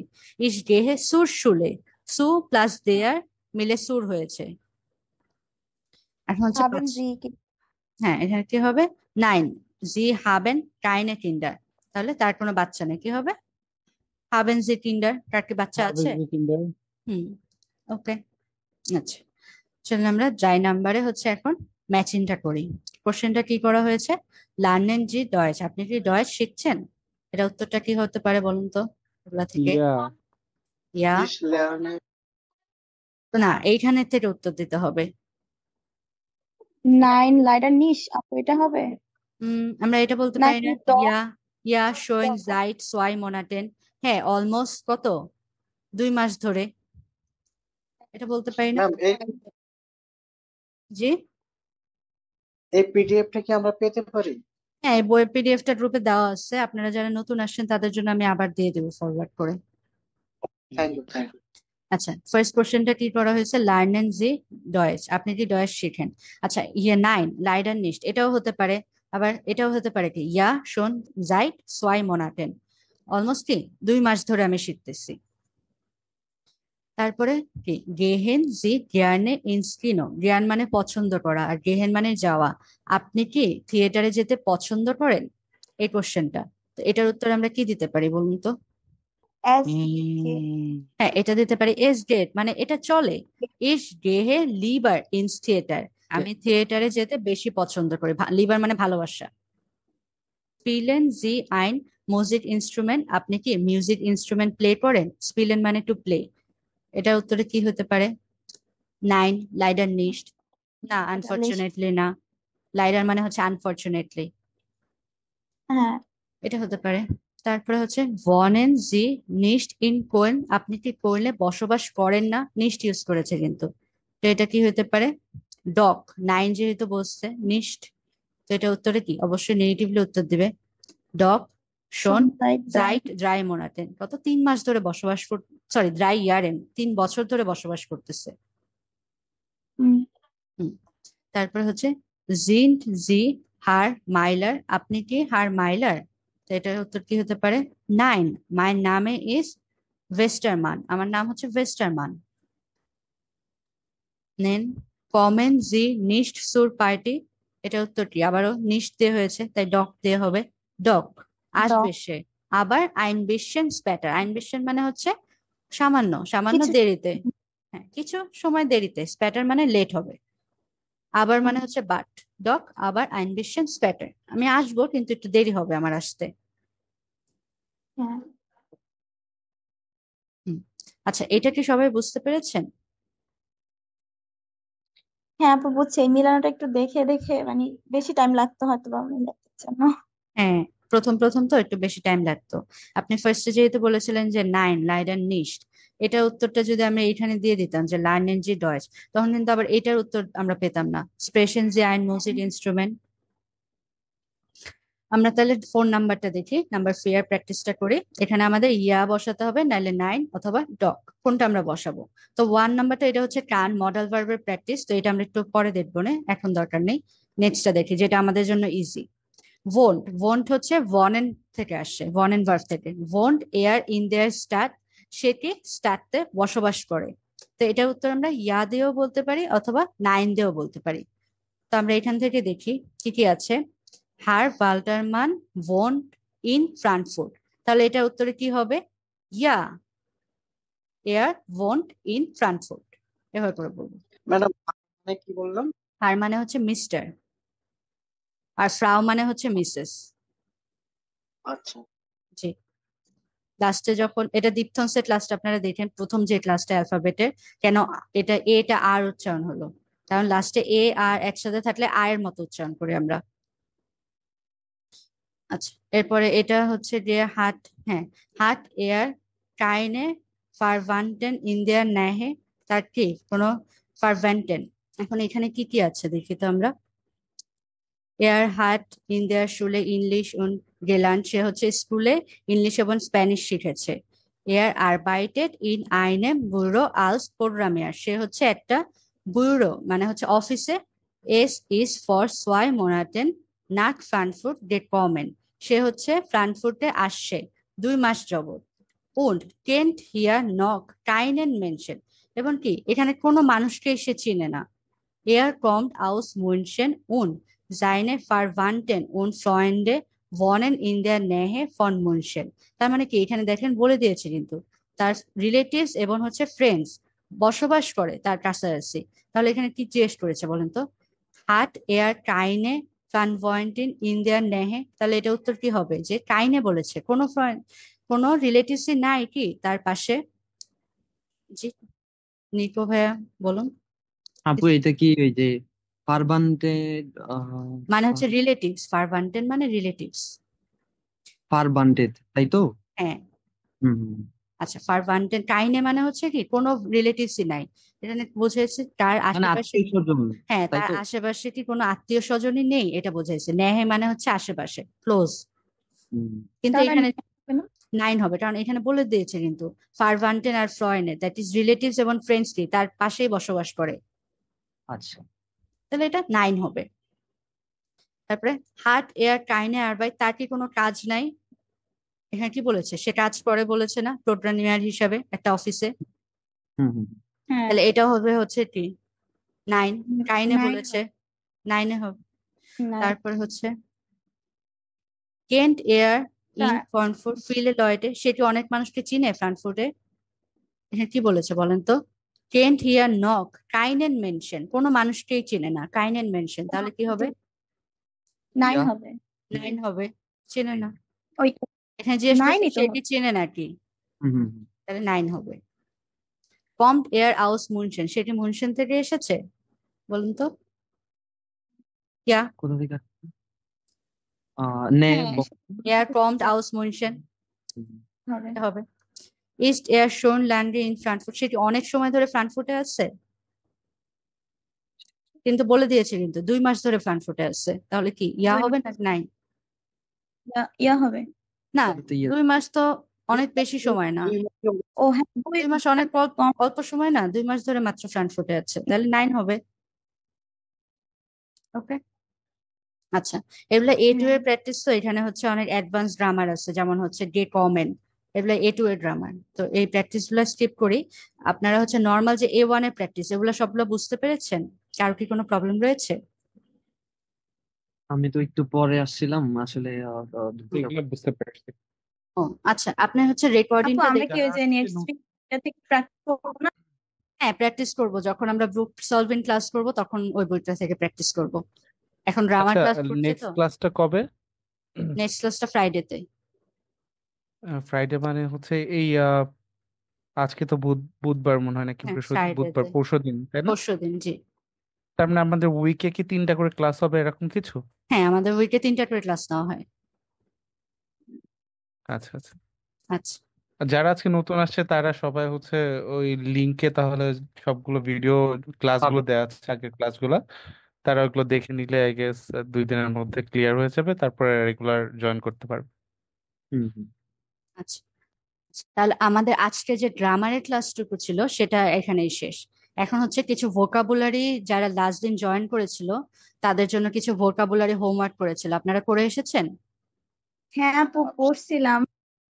ইস গেহে সুর শুলে, সু প্লাস দেয়ার মিলে সুর হয়েছে। এখন হচ্ছে
হবেন
5,
জি কি
হ্যাঁ এখানে কি হবে? নাইন জি হাবেন কাইনে কিন্ডার, তাহলে তার কোনো বাচ্চা নেই, কি হবে? হাবেন জি কিন্ডার, তার কি বাচ্চা
Haben
আছে?
Sie Kinder?
হুম, ওকে। আচ্ছা, চলুন আমরা যাই নাম্বারে হচ্ছে এখন ম্যাচিংটা করি। কোশ্চেনটা কি করা হয়েছে? লার্নেন জি ডয়েচ, আপনি কি ডয়েচ শিখছেন? এটা উত্তরটা কি হতে পারে বলুন তো এগুলা থেকে?
ইয়া
ইয়া
ইস লেয়ার্নে
না, এইখানের থেকে উত্তর দিতে হবে।
নাইন লাইডার নিশ আপু, এটা হবে
আমরা এটা বলতে পারি
নাকি
না?
ডগ?
ইয়া ইয়া শোয়িং জাইট সোয়াই মোনাটেন। হ্যাঁ, অলমোস্ট কত 2 মাস ধরে, এটা বলতে পারি না?
ম্যাম
জি,
এই পিডিএফটা কি আমরা পেতে পারি?
হ্যাঁ, এই বইয়ের পিডিএফটা গ্রুপে দেওয়া আছে, আপনারা যারা নতুন আসছেন তাদের জন্য আমি আবার দিয়ে দেবো ফরওয়ার্ড করে।
Thank you, thank you.
আচ্ছা, ফার্স্ট কোশ্চেনটা কি করা হয়েছে? লার্নেন জি ডয়েচ, আপনি কি ডয়েচ শিখেন। আচ্ছা, ইয়ে নাইন লাইডার নিস্ট, এটাও হতে পারে। আবার এটাও হতে পারে কি ইয়া শোন জাইট সোয়াই মোনাটেন, অলমোস্ট কি 2 মাস ধরে আমি শিখতেছি। তারপরে কি গেহেন জি জ্ঞানে ইনস্কিনো, জ্ঞান মানে পছন্দ করা আর গেহেন মানে যাওয়া। আপনি কি থিয়েটারে যেতে পছন্দ করেন, এই কোশ্চেনটা। তো এটার উত্তর আমরা কি দিতে পারি বলুন তো?
এস কে
হ্যাঁ, এটা দিতে পারি এস গেট, মানে এটা চলে। ইস গেহে লিবার ইনস থিয়েটার, আমি থিয়েটারে যেতে বেশি পছন্দ করি। লিবার মানে ভালোবাসা। স্পিলেন জি আইন মিউজিক ইনস্ট্রুমেন্ট, আপনি কি মিউজিক ইনস্ট্রুমেন্ট প্লে করেন। স্পিলেন মানে টু প্লে, এটার উত্তরে কি হতে পারে? নাইন লাইডার নিস্ট, না
নিশ।
আনফরচুনেটলি না, লাইডার মানে হচ্ছে আনফরচুনেটলি,
হ্যাঁ
এটা হতে পারে। তারপরে হচ্ছে ভনেন জি নিস্ট ইন কোয়েন, আপনি কি কোয়েলে বসবাস করেন না, নিস্ট ইউজ করেছে কিন্তু। তো এটা কি হতে পারে? ডক, নাইন যেহেতু বসছে নিস্ট, তো এটা উত্তরে কি অবশ্যই নেগেটিভলি উত্তর দিবে। ডক শোন
সনলাইট ড্রাই।
জাইট ড্রাই মোনাটেন, কত 3 মাস ধরে বসবাস কর, সরি ড্রাই ইয়ারেন 3 বছর ধরে বসবাস করতেছে।
হুম
হুম। তারপর হচ্ছে জিন্ট জি হার মাইলার, আপনি কি হার মাইলার, তো এটার উত্তর কি হতে পারে? নাইন মাই নামে ইজ ওয়েস্টারমান, আমার নাম হচ্ছে ওয়েস্টারমান। নেন কমেন জি নিস্ট সুর পার্টি, এটা উত্তর কি আবারও নিস্ট দিয়ে হয়েছে তাই ডক দিয়ে হবে। ডক
ডগ।
আসবে সে। আবার আইন বিশেন স্প্যাটার, আইন বিশেন মানে হচ্ছে সামান্য সামান্য
কিছু
দেরিতে, হ্যাঁ কিছু সময় দেরিতে, স্প্যাটার মানে লেট হবে। আবার মানে
হুম,
হচ্ছে বাট, ডক আবার আইন বিশেন স্প্যাটার, আমি আসবো কিন্তু একটু দেরি হবে আমার আসতে।
হ্যাঁ
হুম। আচ্ছা, এটা কি সবাই বুঝতে পেরেছেন?
হ্যাঁ আপু বুঝছি, এই মিলানোটা একটু দেখে দেখে মানে বেশি টাইম লাগতো হয়তো বা মিলাতে জন্য।
হ্যাঁ, প্রথম প্রথম তো একটু বেশি টাইম লাগতো। আপনি ফার্স্টে যেহেতু বলেছিলেন যে নাইন লাইডার নিস্ট, এটা উত্তরটা যদি আমরা এইখানে দিয়ে দিতাম যে লার্নেন জি ডয়েচ, তখন কিন্তু আবার এটার উত্তর আমরা পেতাম না, স্প্রেশন জি আইন মিউজিক ইনস্ট্রুমেন্ট। আমরা তাহলে ফোন নাম্বারটা দেখি, নাম্বার ফেয়ার প্র্যাকটিসটা করি। এখানে আমাদের ইয়া বসাতে হবে, নাহলে নাইন অথবা ডক, কোনটা আমরা বসাবো। তো 1 নাম্বারটা এটা হচ্ছে কান মডেল ভার্বের প্র্যাকটিস, তো এটা আমরা একটু পরে দেখবো না, এখন দরকার নেই। নেক্সটটা দেখি যেটা আমাদের জন্য ইজি। ভোন্ট, ভোন্ট হচ্ছে ভনেন থেকে আসছে, ভনেন ভার্ব থেকে। ভোন্ট এয়ার ইন দেয়ার স্টার্ট, সে কি স্টার্টতে বসবাস করে। তো এটার উত্তর আমরা ইয়া দিয়েও বলতে পারি অথবা নাইন দিয়েও বলতে পারি। তো আমরা এখান থেকে দেখি কি কি আছে। হার বাল্টারমান ভোন্ট ইন ফ্রাঙ্কফুর্ট, তাহলে এটার উত্তরে কি হবে? ইয়া এয়ার ভোন্ট ইন ফ্রাঙ্কফুর্ট, এভাবে করে বলবো।
ম্যাডাম মানে কি বললাম?
হার মানে হচ্ছে মিস্টার, আর ফ্রাউ মানে হচ্ছে মিসেস।
আচ্ছা,
জি, লাস্টে যখন এটা ডিপথন্সের ক্লাসটা আপনারা দেখেন, প্রথম যে ক্লাসটা অ্যালফাবেটের, কেন এটা এটা আর উচ্চারণ হলো, কারণ লাস্টে এ আর একসাথে থাকলে আয়ের মতো উচ্চারণ করি আমরা। আচ্ছা, এরপরে এটা হচ্ছে যে হাট, হ্যাঁ হাট এয়ার কাইনে ফারভান্টেন ইন্ডিয়ার ন্যাহে, তার কি কোনো ফারভেন্টেন। এখন এখানে কি কি আছে দেখি তো আমরা। এয়ার হাট ইন দেয়ার শুলে ইংলিশ উন গেলান, সে হচ্ছে স্কুলে ইংলিশ এবং স্প্যানিশ শিখেছে। এয়ার আরবাইটেড ইন আইনে ব্যুরো আলস প্রোগ্রামিয়ার, সে হচ্ছে একটা ব্যুরো মানে হচ্ছে অফিসে। এস ইজ ফর সোয়াই মোনাটেন নাট ফ্রাঙ্কফুর্ট ডে কমেন, সে হচ্ছে ফ্রাঙ্কফুর্টে আসছে 2 মাস যাবত। und kennt hier noch keinen Menschen, এবং কি এখানে কোনো মানুষকে সে চিনে না। Er kommt aus München und seine Verwandten und Freunde wohnen in der Nähe von München, তার মানে কি এখানে দেখেন বলে দিয়েছে কিন্তু তার রিলেটিভস এবং হচ্ছে ফ্রেন্ডস বসবাস করে তার কাছাকাছি। তাহলে এখানে কি জিজ্ঞেস করেছে বলেন তো? হাট এয়ার কাইনে ফানভয়েন্টিন ইন দেয়ার নেহে, তাহলে এটা উত্তর কি হবে? যে কাইনে বলেছে, কোনো রিলেটিভসই নাই কি তার পাশে? জি নিকো ভাইয়া বলুন।
আপু এটা কি ওই যে ফারবান্টে
মানে হচ্ছে রিলেটিভস, ফারভান্টেন মানে রিলেটিভস।
ফারবান্টেড তাই তো?
হ্যাঁ
হুম হুম।
আচ্ছা, ফারভান্টেন কাইনে মানে হচ্ছে কি কোনো রিলেটিভসই নাই, এটা বোঝাইছে তার
মানে
আশেপাশে।
আত্মীয় স্বজন
হ্যাঁ,
তাই
তার
তো?
আশেপাশে কি কোনো আত্মীয় স্বজনই নেই, এটা বোঝাইছে। নেহে মানে হচ্ছে আশেপাশে, ক্লোজ।
হুম।
কিন্তু
তাহলে
এখানে
হবে না?
9 হবে, কারণ এখানে বলে দিয়েছে কিন্তু ফারভান্টেন আর ফ্রয়েনে, দ্যাট ইজ রিলেটিভস এবং ফ্রেন্ডসলি, তার পাশেই বসবাস করে,
আচ্ছা।
তাহলে এটা 9 হবে। তারপরে হার্ট এয়ার কাইনে আরবাইট, তার কি কোনো কাজ নাই? এখানে কি বলেছে? সে কাজ করে বলেছে না, প্রোগ্রামিয়ার হিসাবে একটা অফিসে।
হুম হুম।
হ্যাঁ,
তাহলে এটা হবে হচ্ছে কি 9, কাইনে
9
বলেছে, 9-এ হবে।
9
তারপর হচ্ছে কেন্ট এয়ার ইন ফ্রাঙ্কফুর্ট ফিলে লয়েডে, সেটি অনেক মানুষকে চিনে ফ্রাঙ্কফুর্টে। এখানে কি বলেছে বলেন তো? কেন্ট হিয়ার নক কাইনেন মেনশন, কোনো মানুষকেই চিনে না, কাইনেন মেনশন, তাহলে কি হবে?
9
ইয়া।
হবে।
9 হবে, চেনে না।
ওই
এখানে জিজ্ঞেস করছে
9ই তো
সেটি চেনে নাকি,
হুম হুম।
তাহলে 9 হবে। কম্ট এয়ার আউস মুনশন, সেটি মুনশন থেকে এসেছে, বলুন তো কিয়া?
কোথা থেকে নে
হ্যাঁ
এয়ার কম্ট আউস মুনশন
হবে।
হবে। ইস্ট এয়ার শোন ল্যান্ডে ইন ফ্রাঙ্কফুর্ট, সেটি অনেক সময় ধরে ফ্রাঙ্কফুর্টে আছে, কিন্তু বলে দিয়েছে কিন্তু 2 মাস ধরে ফ্রাঙ্কফুর্টে আছে, তাহলে কি ইয়া
2
হবে
মাস
না 9?
ইয়া হবে।
না,
তাহলে তো ইয়া।
2 মাস তো অনেক বেশি সময় না,
ও হ্যাঁ
2 মাস অনেক
কম।
অল্প সময় না, 2 মাস ধরে মাত্র ফ্রাঙ্কফুর্টে আছে, তাহলে 9 হবে। ওকে, আচ্ছা, এগুলা A2 এর প্র্যাকটিস, তো এখানে হচ্ছে অনেক অ্যাডভান্স গ্রামার আছে, যেমন হচ্ছে গে কমেন, এগুলা A2 এর গ্রামার, তো এই প্র্যাকটিস গুলো স্কিপ করি। আপনারা হচ্ছে নর্মাল যে A1 এর প্র্যাকটিস, এগুলো সবগুলো বুঝতে পেরেছেন? কারো কি কোনো প্রবলেম রয়েছে?
আমি তো একটু পরে আসছিলাম আসলে দুপুরে।
এগুলো বুঝতে পারছি।
ও আচ্ছা, আপনি হচ্ছে
আপু
রেকর্ডিংটা
আমরা
দেখ।
কি ওই যে নেক্সট উইক থেকে প্র্যাকটিস করব না?
হ্যাঁ, প্র্যাকটিস করব, যখন আমরা গ্রুপ সলভিং ক্লাস করব তখন ওই বইটা থেকে প্র্যাকটিস করব। এখন গ্রামার
আচ্ছা,
ক্লাস করছি
নেক্সট
তো।
ক্লাসটা কবে?
নেক্সট ক্লাসটা ফ্রাইডেতে।
ফ্রাইডে মানে হচ্ছে এই আজকে তো বুধবার মনে হয়, নাকি
হ্যাঁ,
বুধবার
ফ্রাইডেতে,
পরশুদিন, তাই না?
পরশুদিন, জি।
তার মানে আমাদের উইকে কি 3টা করে ক্লাস হবে এরকম কিছু?
হ্যাঁ, আমাদের উইকে 3টা করে ক্লাস নেওয়া হয়।
আচ্ছা আচ্ছা।
আচ্ছা
আর যারা আজকে নতুন আসছে তারা সবাই হচ্ছে ওই লিংকে তাহলে সবগুলো ভিডিও ক্লাসগুলো
পাবে।
দেওয়া আছে, আগের ক্লাসগুলো, তারা ওগুলো দেখে নিলে আই গেস 2 দিনের মধ্যে ক্লিয়ার হয়ে যাবে, তারপরে রেগুলার জয়েন করতে পারবে।
হুম হুম।
আচ্ছা, তাহলে আমাদের আজকে যে গ্রামারের ক্লাসটুকু ছিল সেটা এখানেই শেষ। এখন হচ্ছে কিছু ভোকাবুলারি, যারা লাস্ট দিন জয়েন করেছিল তাদের জন্য কিছু ভোকাবুলারি হোমওয়ার্ক করেছিল, আপনারা করে এসেছেন?
হ্যাঁ আপু করছিলাম।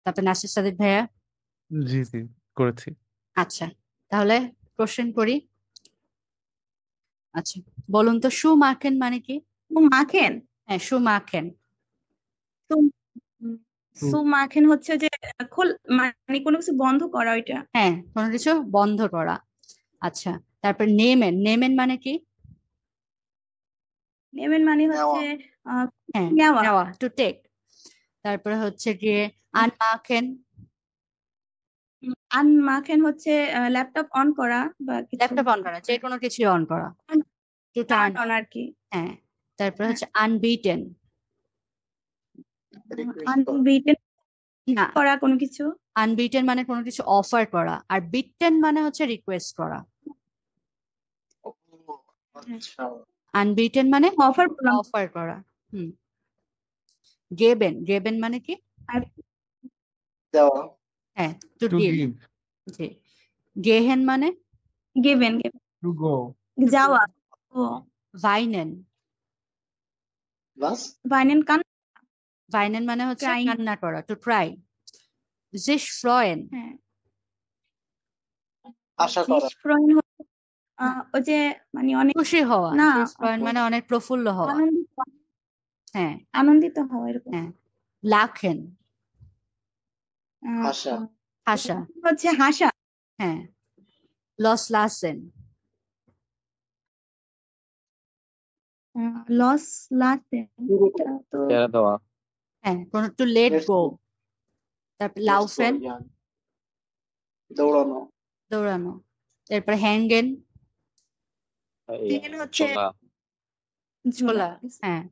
তারপর নাসির সাদিক ভাইয়া।
জি জি, করেছি।
আচ্ছা, তাহলে কোশ্চেন করি। আচ্ছা, বলুন তো শু মাখেন মানে কি?
ও মাখেন।
হ্যাঁ, শু মাখেন।
তো সু মাখেন হচ্ছে যে খোল, মানে কোনো কিছু বন্ধ করা ওইটা।
হ্যাঁ, কোনো কিছু বন্ধ করা। আচ্ছা, তারপর নেমেন, নেমেন মানে কি?
নেমেন মানে হচ্ছে আহ,
হ্যাঁ,
নেওয়া।
নেওয়া, টু টেক। তারপরে হচ্ছে গিয়ে আনমাখেন,
আনমাখেন হচ্ছে ল্যাপটপ অন করা বা কিছু
ল্যাপটপ অন করা, যে কোনো কিছু অন করা, to
turn
turn
on
on.
আর কি।
হ্যাঁ, তারপরে হচ্ছে আনবিটেন,
আনবিটেন
না,
করা কোনো কিছু।
আনবিটেন মানে কোনো কিছু অফার করা, আর বিটেন মানে হচ্ছে রিকোয়েস্ট করা।
আচ্ছা,
আনবিটেন মানে
অফার বললাম।
অফার করা। হুম। গেবেন, গেবেন মানে কি?
আর
দেওয়া।
হ্যাঁ, টু
টু
গিভ।
গিভ,
জি। গেহেন মানে
গেবেন
টু গো।
যাওয়া। ও
ভাইনেন,
বাস।
ভাইনেন কান
ভাইনেন মানে হচ্ছে
ক্রাইং।
কান্না করা, টু ক্রাই। জিস ফ্রয়েন,
হ্যাঁ
আশা করা।
ফ্রয়েন ওই যে মানে অনেক
খুশি হওয়া।
না
জিস ফ্রয়েন
আপু,
মানে অনেক প্রফুল্ল হওয়া।
আনন্দিত,
হ্যাঁ
আনন্দিত হওয়া এরকম।
হ্যাঁ। লাখেন,
আশা।
হাসা।
হচ্ছে হাসা।
হ্যাঁ। লস লাসেন,
লস লাসেন, এটা তো
ছেড়ে দেওয়া।
হ্যাঁ, two late
Let's
go.
go.
তারপর
Let's go.
লাউফেন,
Yeah. দৌড়ানো.
দৌড়ানো। এরপর হ্যাঙ্গেন,
সেকেন্ড হচ্ছে
চলা।
ছোলা। হ্যাঁ,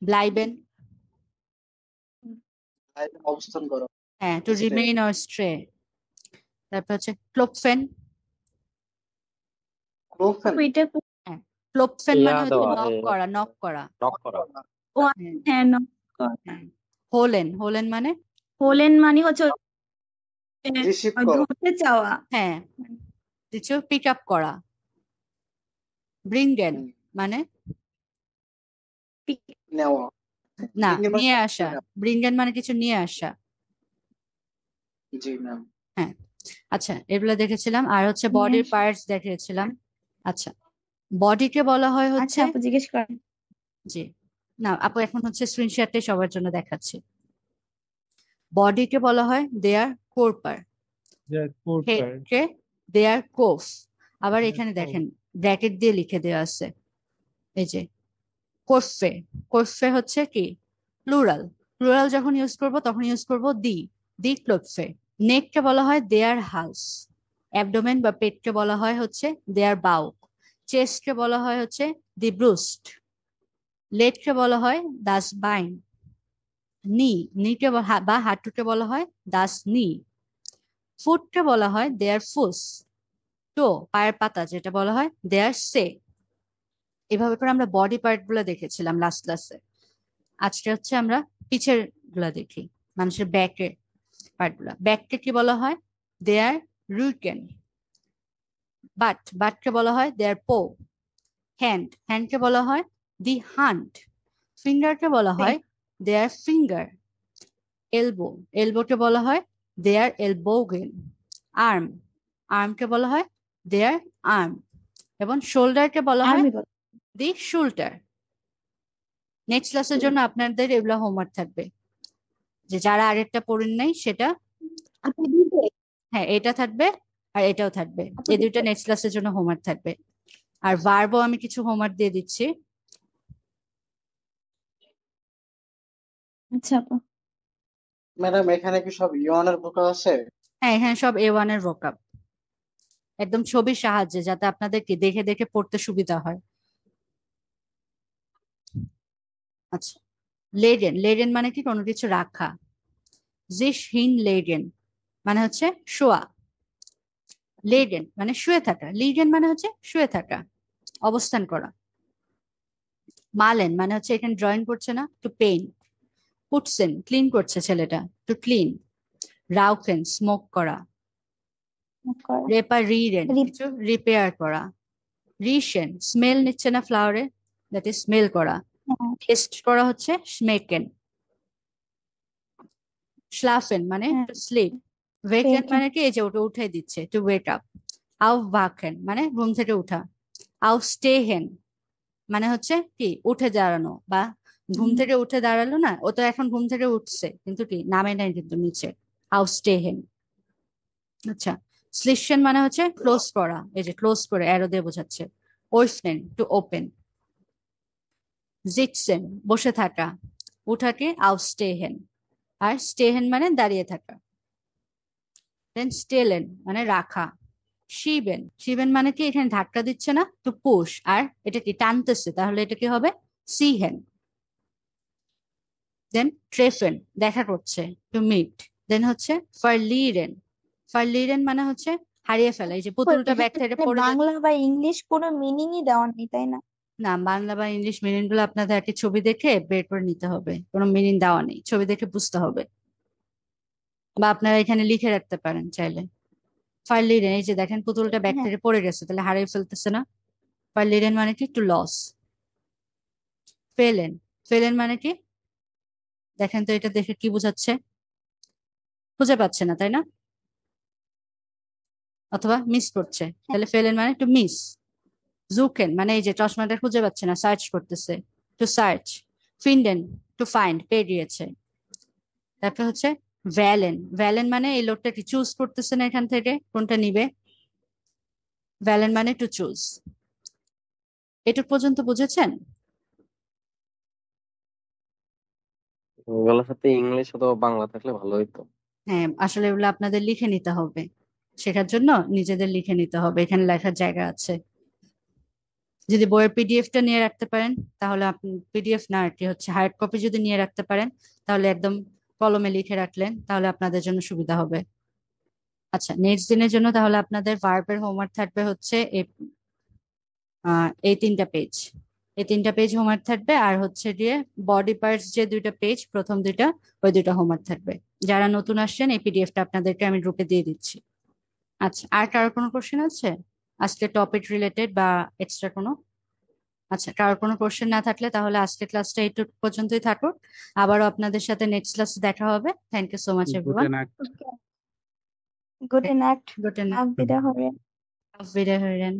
ব্লাইবেন,
অবস্থান করো.
হ্যাঁ, টু
Stay.
Remain or স্ট্রে। তারপর হচ্ছে ক্লোপফেন,
Profen.
এটা
ক্লোপফেন
ইয়া
মানে হচ্ছে
দেওয়া,
নক করা, নক করা।
নক করা।
ও
হ্যাঁ,
হ্যাঁ নক করা।
হ্যাঁ। হোলেন, হোলেন মানে
হোলেন মানে হচ্ছে
রিসিভ
ওই
করো.
ধরতে চাওয়া।
হ্যাঁ, কিছু পিক আপ করা। ব্রিঙ্গেন
হুম.
মানে
নেওয়া.
না,
Bring in
নিয়ে
মানে
আসা।
নেওয়া.
ব্রিঙ্গেন মানে কিছু নিয়ে আসা।
জি ম্যাম.
হ্যাঁ, আচ্ছা, এগুলো দেখেছিলাম। আর হচ্ছে বডির পার্টস দেখিয়েছিলাম। আচ্ছা, বডিকে বলা হয়
আচ্ছা
হচ্ছে,
আপু জিজ্ঞেস করেন।
জি না আপু, এখন হচ্ছে স্ক্রিনশটটাই সবার জন্য দেখাচ্ছি। বডিকে বলা হয় দেয়ার কোরপার, হেডকে দেয়ার কোফ। আবার এখানে দেখেন ব্র্যাকেট দিয়ে লিখে দেওয়া আছে, এই যে কোরফে। কোরফে হচ্ছে কি প্লুরাল। প্লুরাল যখন ইউজ করব তখন ইউজ করব দি ক্লোফে। নেককে বলা হয় দেয়ার হাউস। অ্যাবডোমেন বা পেটকে বলা হয় হচ্ছে দেয়ার বাউক। চেস্টকে বলা হয় হচ্ছে দি ব্রুস্ট। লেটকে বলা হয় দাস বাইন। নিকে বা হাঁটুকে বলা হয় দাস নি। ফুটকে বলা হয় দেয়ার ফুস। টো পায়ের পাতা যেটা বলা হয় দেয়ার সে। এভাবে করে আমরা বডি পার্ট গুলো দেখেছিলাম লাস্ট ক্লাসে। আজকে হচ্ছে আমরা পিছের গুলা দেখি, মানুষের ব্যাকের পার্ট গুলা। ব্যাককে কি বলা হয় দেয়ার রুইকেন। বাটকে বলা হয় দেয়ার পো। হ্যান্ডকে বলা হয় দি হান্ট। ফিঙ্গারকে বলা হয় দেয়ার ফিঙ্গার। এলবোকে বলা হয় দেয়ার এলবোগেন। আর্মকে বলা হয় দেয়ার আর্ম। এবং শোল্ডারকে বলা হয়
আর্মি বল।
দি শোল্ডার। নেক্সট ক্লাসের জন্য আপনাদের এগুলো হোমওয়ার্ক থাকবে, যে যারা আরেকটা পড়েন নাই সেটা।
আপু দিবে?
হ্যাঁ, এটা থাকবে আর এটাও থাকবে।
আপু
এই দুইটা
দিবে?
নেক্সট ক্লাসের জন্য হোমওয়ার্ক থাকবে। আর ভার্বও আমি কিছু হোমওয়ার্ক দিয়ে দিচ্ছি।
আচ্ছা আপু।
ম্যাডাম এখানে কি সব ইওয়ানের ভোকাল আছে?
হ্যাঁ, এখানে সব A1 এর ভোকাব, একদম ছবির সাহায্যে, যাতে আপনাদেরকে দেখে দেখে পড়তে সুবিধা হয়। আচ্ছা, লেডেন মানে কি কোনো কিছু রাখা। লেডেন মানে হচ্ছে শোয়া। লেডেন মানে শুয়ে থাকা। লিডেন মানে হচ্ছে শুয়ে থাকা, অবস্থান করা। মালেন মানে হচ্ছে এখানে ড্রয়িং করছে না, টু পেইন্ট। পুটসেন ক্লিন করছে ছেলেটা, টু ক্লিন। রাউকেন স্মোক করা। রিডেন কিছু রিপেয়ার করা। রিশেন স্মেল নিচ্ছে না ফ্লাওয়ারে, দ্যাট ইজ স্মেল করা। টেস্ট করা হচ্ছে স্মেকেন। স্লাফেন মানে টু স্লিপ। ওয়েকেন মানে কি এই যে ওটা উঠে দিচ্ছে, টু ওয়েক আপ। আউফওয়াকেন মানে ঘুম থেকে উঠা। আউফস্টেহেন মানে হচ্ছে কি উঠে দাঁড়ানো, বা ঘুম থেকে উঠে দাঁড়ালো না, ও তো এখন ঘুম থেকে উঠছে কিন্তু কি নামে নাই কিন্তু নিচে। আউফস্টেহেন। আচ্ছা, স্লিশন মানে হচ্ছে ক্লোজ করা, এই যে ক্লোজ করে অ্যারো দিয়ে বোঝাচ্ছে। ওইফনেন টু ওপেন। জিটসেন বসে থাকা, উঠাকে আউফস্টেহেন। আর স্টেহেন মানে দাঁড়িয়ে থাকা। দেন স্টেলেন মানে রাখা। শিবেন মানে কি এখানে ধাক্কা দিচ্ছে না, টু পুশ। আর এটা কি টানতেছে, তাহলে এটা কি হবে সিহেন। দেন ট্রেফেন দেখা করছে, টু মিট। দেন হচ্ছে ফারলিরেন মানে হচ্ছে হারিয়ে ফেলা। এই যে পুতুলটা ব্যাগ থেকে পড়ে
বাংলা বা ইংলিশ কোনো মিনিংই দেওয়া নেই তাই না?
না, বাংলা বা ইংলিশ মিনিং গুলো আপনাদের একটা ছবি দেখে বের করে নিতে হবে, কোনো মিনিং দেওয়া নেই, ছবি দেখে বুঝতে হবে। বা আপনারা এখানে লিখে রাখতে পারেন চাইলে। ফারলিরেন এই যে দেখেন পুতুলটা ব্যাগ থেকে পড়ে গেছে, তাহলে হারিয়ে ফেলতেছে না। ফারলিরেন মানে কি টু লস। ফেলেন মানে কি দেখেন তো, এটা দেখে কি বোঝাচ্ছে, খুঁজে পাচ্ছে না তাই না, অথবা মিস করছে, তাহলে ফেলেন মানে টু মিস। জুকেন মানে এই যে চশমাটা খুঁজে পাচ্ছে না, সার্চ করতেছে, টু সার্চ। ফিন্ডেন টু ফাইন্ড, পেয়ে গিয়েছে। তারপর হচ্ছে ভ্যালেন মানে এই লোকটা কি চুজ করতেছে না এখান থেকে কোনটা নিবে। ভ্যালেন মানে টু চুজ। এটুক পর্যন্ত বুঝেছেন?
ওগুলোর সাথে ইংলিশ অথবা বাংলা থাকলে ভালো হইতো।
হ্যাঁ, আসলে এগুলো আপনাদের লিখে নিতে হবে, শেখার জন্য নিজেদের লিখে নিতে হবে, এখানে লেখার জায়গা আছে। যদি বইয়ের পিডিএফটা নিয়ে রাখতে পারেন তাহলে আপনি, পিডিএফ না আর কি হচ্ছে হার্ড কপি যদি নিয়ে রাখতে পারেন তাহলে একদম কলমে লিখে রাখলেন, তাহলে আপনাদের জন্য সুবিধা হবে। আচ্ছা, নেক্সট দিনের জন্য তাহলে আপনাদের ভার্বের হোমওয়ার্ক থাকবে হচ্ছে এই 3টা পেজ, এই 3টা পেজ হোমওয়ার্ক থাকবে, আর হচ্ছে গিয়ে বডি পার্টস যে 2টা পেজ, প্রথম 2টা, ওই 2টা হোমওয়ার্ক থাকবে। যারা নতুন আসছেন এই পিডিএফটা আপনাদেরকে আমি গ্রুপে দিয়ে দিচ্ছি। আচ্ছা, আর কারোর কোনো কোশ্চেন আছে আজকে টপিক রিলেটেড বা এক্সট্রা কোনো? আচ্ছা, কারোর কোনো কোশ্চেন না থাকলে তাহলে আজকে ক্লাসটা এইটুকু পর্যন্তই থাকুক। আবারও আপনাদের সাথে নেক্সট ক্লাসে দেখা হবে। Thank you so much
good
everyone.
Night.
Good night.
Good night.
আফবিদা হবে।
Auf Wiederhören.